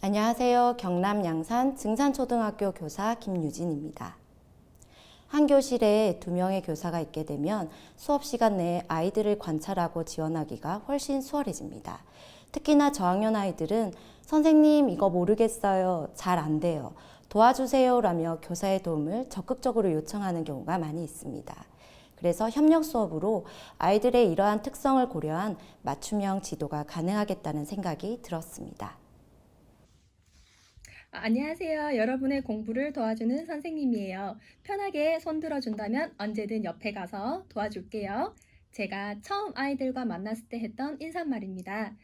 안녕하세요. 경남 양산 증산초등학교 교사 김유진입니다. 한 교실에 2명의 교사가 있게 되면 수업 시간 내에 아이들을 관찰하고 지원하기가 훨씬 수월해집니다. 특히나 저학년 아이들은 선생님 이거 모르겠어요. 잘 안 돼요. 도와주세요 라며 교사의 도움을 적극적으로 요청하는 경우가 많이 있습니다. 그래서 협력 수업으로 아이들의 이러한 특성을 고려한 맞춤형 지도가 가능하겠다는 생각이 들었습니다. 안녕하세요. 여러분의 공부를 도와주는 선생님이에요. 편하게 손 들어준다면 언제든 옆에 가서 도와줄게요. 제가 처음 아이들과 만났을 때 했던 인사말입니다.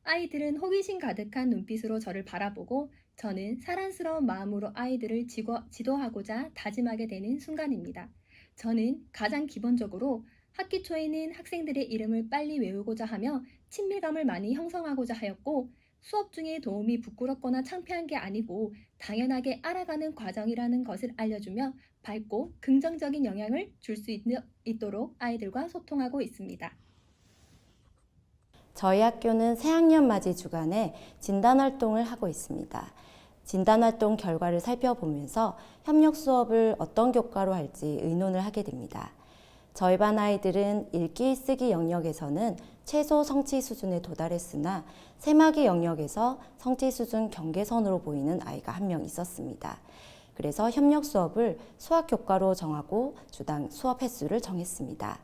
아이들은 호기심 가득한 눈빛으로 저를 바라보고 저는 사랑스러운 마음으로 아이들을 지도하고자 다짐하게 되는 순간입니다. 저는 가장 기본적으로 학기 초에는 학생들의 이름을 빨리 외우고자 하며 친밀감을 많이 형성하고자 하였고, 수업 중에 도움이 부끄럽거나 창피한 게 아니고 당연하게 알아가는 과정이라는 것을 알려주며 밝고 긍정적인 영향을 줄 수 있도록 아이들과 소통하고 있습니다. 저희 학교는 새학년 맞이 주간에 진단활동을 하고 있습니다. 진단활동 결과를 살펴보면서 협력 수업을 어떤 교과로 할지 의논을 하게 됩니다. 저희 반 아이들은 읽기, 쓰기 영역에서는 최소 성취 수준에 도달했으나 세마기 영역에서 성취 수준 경계선으로 보이는 아이가 한 명 있었습니다. 그래서 협력 수업을 수학 교과로 정하고 주당 수업 횟수를 정했습니다.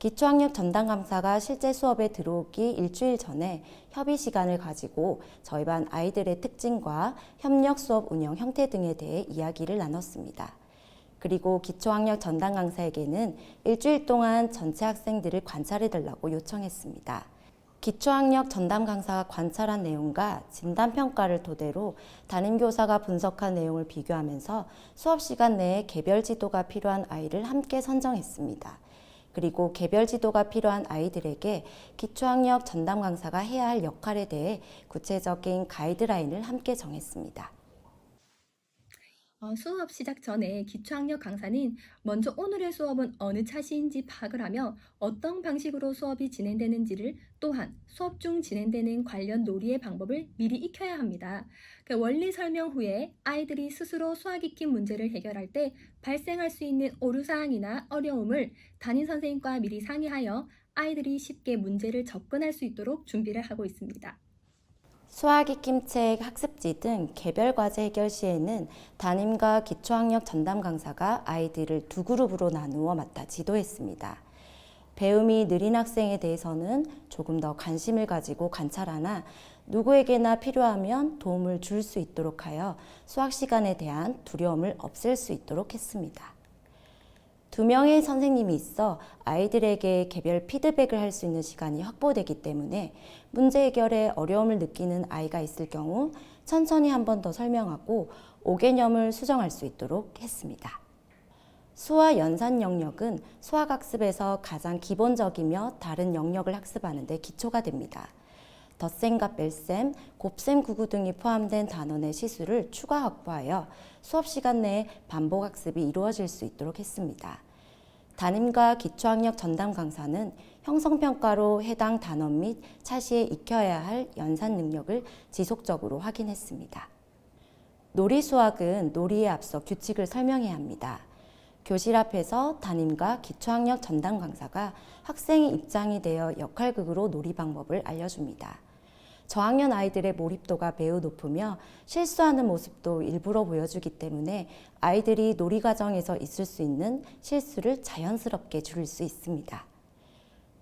기초학력 전담 강사가 실제 수업에 들어오기 일주일 전에 협의 시간을 가지고 저희 반 아이들의 특징과 협력 수업 운영 형태 등에 대해 이야기를 나눴습니다. 그리고 기초학력 전담 강사에게는 일주일 동안 전체 학생들을 관찰해달라고 요청했습니다. 기초학력 전담 강사가 관찰한 내용과 진단평가를 토대로 담임교사가 분석한 내용을 비교하면서 수업 시간 내에 개별 지도가 필요한 아이를 함께 선정했습니다. 그리고 개별 지도가 필요한 아이들에게 기초학력 전담 강사가 해야 할 역할에 대해 구체적인 가이드라인을 함께 정했습니다. 수업 시작 전에 기초학력 강사는 먼저 오늘의 수업은 어느 차시인지 파악을 하며 어떤 방식으로 수업이 진행되는지를, 또한 수업 중 진행되는 관련 놀이의 방법을 미리 익혀야 합니다. 원리 설명 후에 아이들이 스스로 수학 익히 문제를 해결할 때 발생할 수 있는 오류사항이나 어려움을 담임 선생님과 미리 상의하여 아이들이 쉽게 문제를 접근할 수 있도록 준비를 하고 있습니다. 수학 익힘책, 학습지 등 개별 과제 해결 시에는 담임과 기초학력 전담 강사가 아이들을 두 그룹으로 나누어 맡아 지도했습니다. 배움이 느린 학생에 대해서는 조금 더 관심을 가지고 관찰하나 누구에게나 필요하면 도움을 줄 수 있도록 하여 수학 시간에 대한 두려움을 없앨 수 있도록 했습니다. 2명의 선생님이 있어 아이들에게 개별 피드백을 할 수 있는 시간이 확보되기 때문에 문제 해결에 어려움을 느끼는 아이가 있을 경우 천천히 한 번 더 설명하고 5개념을 수정할 수 있도록 했습니다. 수와 연산 영역은 수학학습에서 가장 기본적이며 다른 영역을 학습하는 데 기초가 됩니다. 덧셈과 뺄셈, 곱셈, 구구 등이 포함된 단원의 시수를 추가 확보하여 수업 시간 내에 반복 학습이 이루어질 수 있도록 했습니다. 담임과 기초학력 전담 강사는 형성평가로 해당 단원 및 차시에 익혀야 할 연산 능력을 지속적으로 확인했습니다. 놀이 수학은 놀이에 앞서 규칙을 설명해야 합니다. 교실 앞에서 담임과 기초학력 전담 강사가 학생의 입장이 되어 역할극으로 놀이 방법을 알려줍니다. 저학년 아이들의 몰입도가 매우 높으며 실수하는 모습도 일부러 보여주기 때문에 아이들이 놀이 과정에서 있을 수 있는 실수를 자연스럽게 줄일 수 있습니다.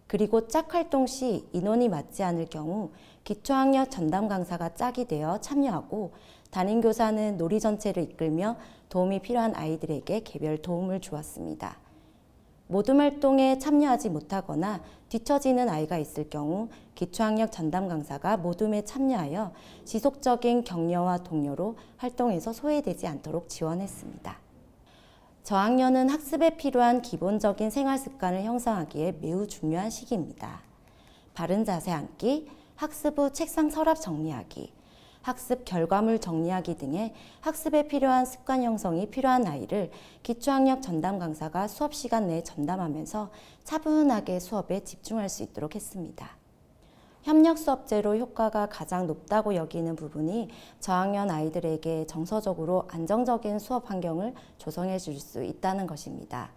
그리고 짝 활동 시 인원이 맞지 않을 경우 기초학력 전담 강사가 짝이 되어 참여하고 담임교사는 놀이 전체를 이끌며 도움이 필요한 아이들에게 개별 도움을 주었습니다. 모둠 활동에 참여하지 못하거나 뒤처지는 아이가 있을 경우 기초학력 전담 강사가 모둠에 참여하여 지속적인 격려와 독려로 활동에서 소외되지 않도록 지원했습니다. 저학년은 학습에 필요한 기본적인 생활 습관을 형성하기에 매우 중요한 시기입니다. 바른 자세 앉기, 학습 후 책상 서랍 정리하기, 학습 결과물 정리하기 등의 학습에 필요한 습관 형성이 필요한 아이를 기초학력 전담 강사가 수업 시간 내에 전담하면서 차분하게 수업에 집중할 수 있도록 했습니다. 협력 수업제로 효과가 가장 높다고 여기는 부분이 저학년 아이들에게 정서적으로 안정적인 수업 환경을 조성해 줄 수 있다는 것입니다.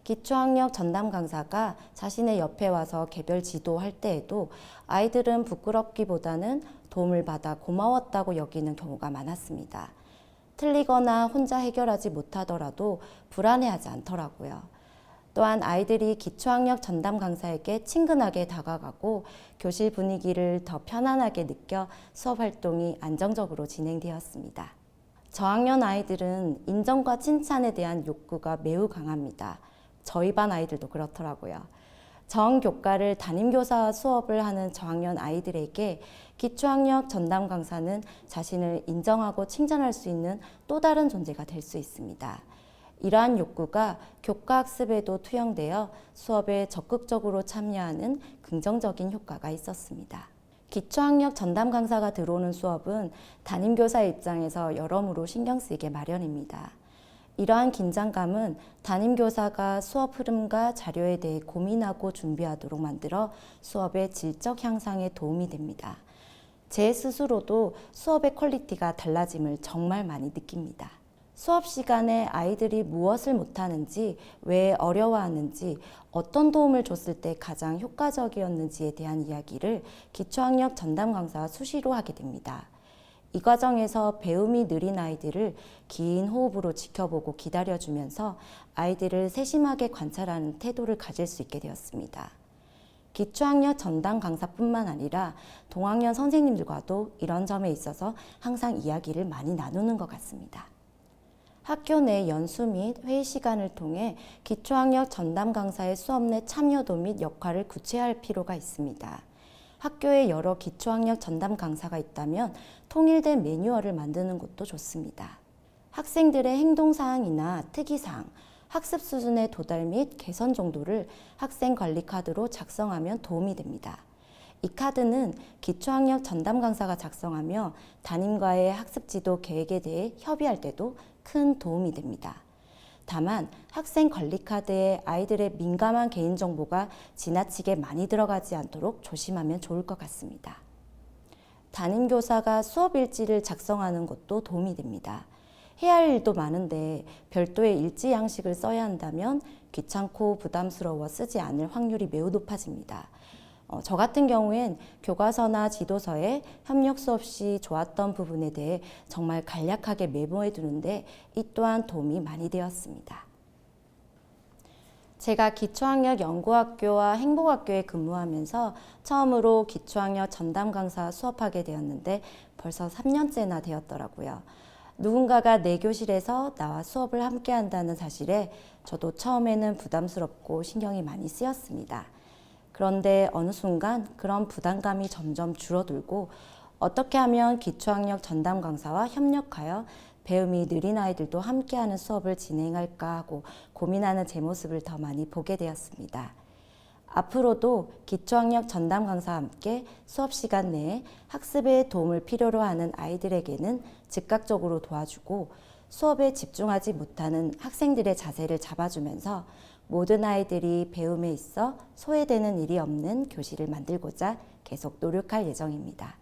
기초학력 전담 강사가 자신의 옆에 와서 개별 지도할 때에도 아이들은 부끄럽기보다는 도움을 받아 고마웠다고 여기는 경우가 많았습니다. 틀리거나 혼자 해결하지 못하더라도 불안해하지 않더라고요. 또한 아이들이 기초학력 전담 강사에게 친근하게 다가가고 교실 분위기를 더 편안하게 느껴 수업 활동이 안정적으로 진행되었습니다. 저학년 아이들은 인정과 칭찬에 대한 욕구가 매우 강합니다. 저희 반 아이들도 그렇더라고요. 정교과를 담임교사 수업을 하는 저학년 아이들에게 기초학력 전담 강사는 자신을 인정하고 칭찬할 수 있는 또 다른 존재가 될 수 있습니다. 이러한 욕구가 교과 학습에도 투영되어 수업에 적극적으로 참여하는 긍정적인 효과가 있었습니다. 기초학력 전담 강사가 들어오는 수업은 담임교사의 입장에서 여러모로 신경 쓰이게 마련입니다. 이러한 긴장감은 담임교사가 수업 흐름과 자료에 대해 고민하고 준비하도록 만들어 수업의 질적 향상에 도움이 됩니다. 제 스스로도 수업의 퀄리티가 달라짐을 정말 많이 느낍니다. 수업 시간에 아이들이 무엇을 못하는지, 왜 어려워하는지, 어떤 도움을 줬을 때 가장 효과적이었는지에 대한 이야기를 기초학력 전담 강사와 수시로 하게 됩니다. 이 과정에서 배움이 느린 아이들을 긴 호흡으로 지켜보고 기다려주면서 아이들을 세심하게 관찰하는 태도를 가질 수 있게 되었습니다. 기초학력 전담 강사뿐만 아니라 동학년 선생님들과도 이런 점에 있어서 항상 이야기를 많이 나누는 것 같습니다. 학교 내 연수 및 회의 시간을 통해 기초학력 전담 강사의 수업 내 참여도 및 역할을 구체화할 필요가 있습니다. 학교에 여러 기초학력 전담 강사가 있다면 통일된 매뉴얼을 만드는 것도 좋습니다. 학생들의 행동사항이나 특이사항, 학습 수준의 도달 및 개선 정도를 학생 관리 카드로 작성하면 도움이 됩니다. 이 카드는 기초학력 전담 강사가 작성하며 담임과의 학습 지도 계획에 대해 협의할 때도 큰 도움이 됩니다. 다만 학생 관리 카드에 아이들의 민감한 개인정보가 지나치게 많이 들어가지 않도록 조심하면 좋을 것 같습니다. 담임교사가 수업 일지를 작성하는 것도 도움이 됩니다. 해야 할 일도 많은데 별도의 일지 양식을 써야 한다면 귀찮고 부담스러워 쓰지 않을 확률이 매우 높아집니다. 저 같은 경우엔 교과서나 지도서에 협력 수업 시 좋았던 부분에 대해 정말 간략하게 메모해 두는데 이 또한 도움이 많이 되었습니다. 제가 기초학력 연구학교와 행복학교에 근무하면서 처음으로 기초학력 전담 강사 수업하게 되었는데 벌써 3년째나 되었더라고요. 누군가가 내 교실에서 나와 수업을 함께 한다는 사실에 저도 처음에는 부담스럽고 신경이 많이 쓰였습니다. 그런데 어느 순간 그런 부담감이 점점 줄어들고 어떻게 하면 기초학력 전담 강사와 협력하여 배움이 느린 아이들도 함께하는 수업을 진행할까 하고 고민하는 제 모습을 더 많이 보게 되었습니다. 앞으로도 기초학력 전담 강사와 함께 수업 시간 내에 학습에 도움을 필요로 하는 아이들에게는 즉각적으로 도와주고 수업에 집중하지 못하는 학생들의 자세를 잡아주면서 모든 아이들이 배움에 있어 소외되는 일이 없는 교실을 만들고자 계속 노력할 예정입니다.